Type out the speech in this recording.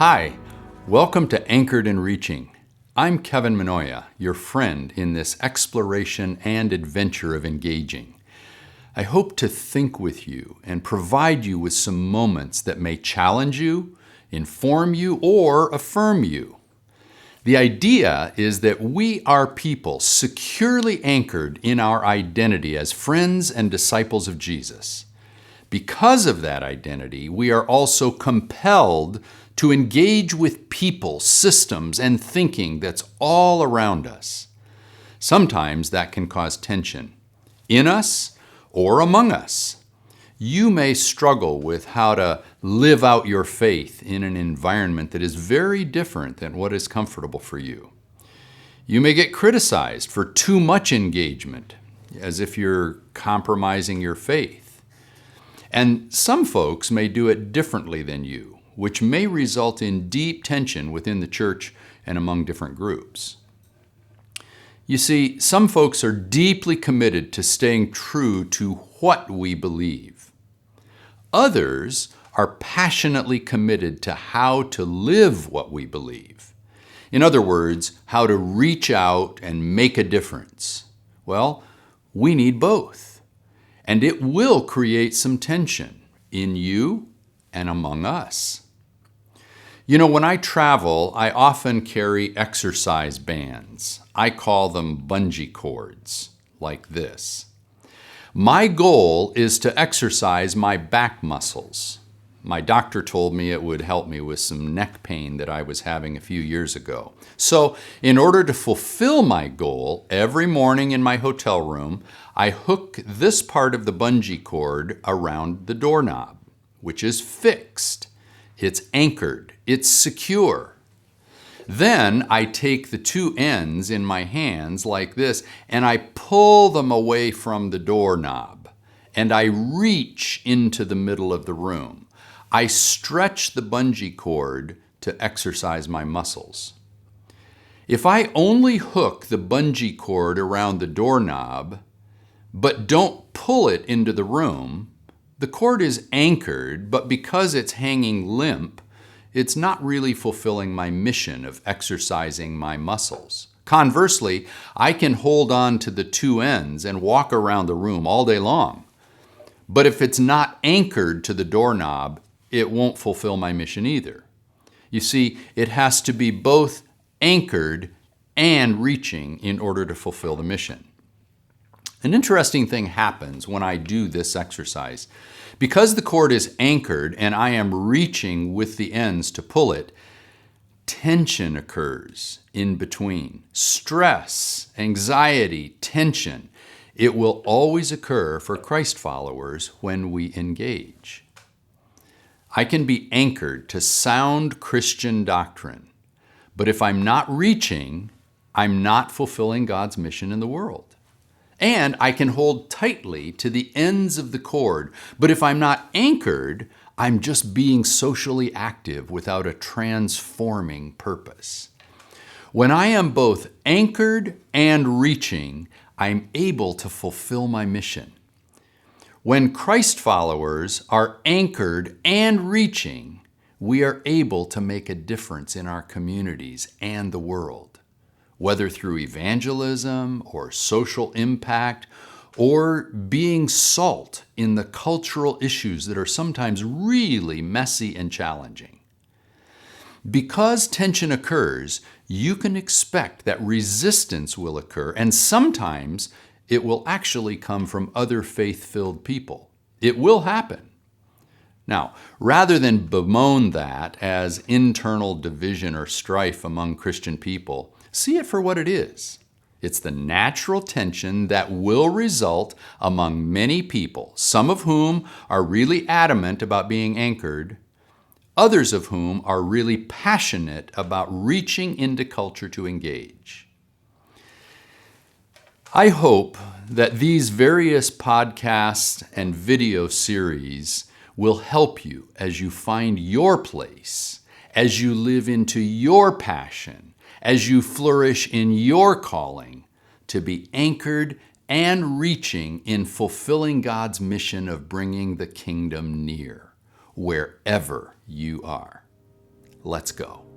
Hi, welcome to Anchored and Reaching. I'm Kevin Manoia, your friend in this exploration and adventure of engaging. I hope to think with you and provide you with some moments that may challenge you, inform you, or affirm you. The idea is that we are people securely anchored in our identity as friends and disciples of Jesus. Because of that identity, we are also compelled to engage with people, systems, and thinking that's all around us. Sometimes that can cause tension in us or among us. You may struggle with how to live out your faith in an environment that is very different than what is comfortable for you. You may get criticized for too much engagement, as if you're compromising your faith. And some folks may do it differently than you, which may result in deep tension within the church and among different groups. You see, some folks are deeply committed to staying true to what we believe. Others are passionately committed to how to live what we believe. In other words, how to reach out and make a difference. Well, we need both. And it will create some tension in you and among us. You know, when I travel, I often carry exercise bands. I call them bungee cords, like this. My goal is to exercise my back muscles. My doctor told me it would help me with some neck pain that I was having a few years ago. So, in order to fulfill my goal, every morning in my hotel room, I hook this part of the bungee cord around the doorknob, which is fixed. It's anchored. It's secure. Then I take the two ends in my hands like this and I pull them away from the doorknob and I reach into the middle of the room. I stretch the bungee cord to exercise my muscles. If I only hook the bungee cord around the doorknob but don't pull it into the room, the cord is anchored, but because it's hanging limp, it's not really fulfilling my mission of exercising my muscles. Conversely, I can hold on to the two ends and walk around the room all day long. But if it's not anchored to the doorknob, it won't fulfill my mission either. You see, it has to be both anchored and reaching in order to fulfill the mission. An interesting thing happens when I do this exercise. Because the cord is anchored and I am reaching with the ends to pull it, tension occurs in between. Stress, anxiety, tension. It will always occur for Christ followers when we engage. I can be anchored to sound Christian doctrine, but if I'm not reaching, I'm not fulfilling God's mission in the world. And I can hold tightly to the ends of the cord, but if I'm not anchored, I'm just being socially active without a transforming purpose. When I am both anchored and reaching, I'm able to fulfill my mission. When Christ followers are anchored and reaching, we are able to make a difference in our communities and the world. Whether through evangelism or social impact or being salt in the cultural issues that are sometimes really messy and challenging. Because tension occurs, you can expect that resistance will occur, and sometimes it will actually come from other faith-filled people. It will happen. Now, rather than bemoan that as internal division or strife among Christian people, see it for what it is. It's the natural tension that will result among many people, some of whom are really adamant about being anchored, others of whom are really passionate about reaching into culture to engage. I hope that these various podcasts and video series will help you as you find your place, as you live into your passion, as you flourish in your calling to be anchored and reaching in fulfilling God's mission of bringing the kingdom near, wherever you are. Let's go.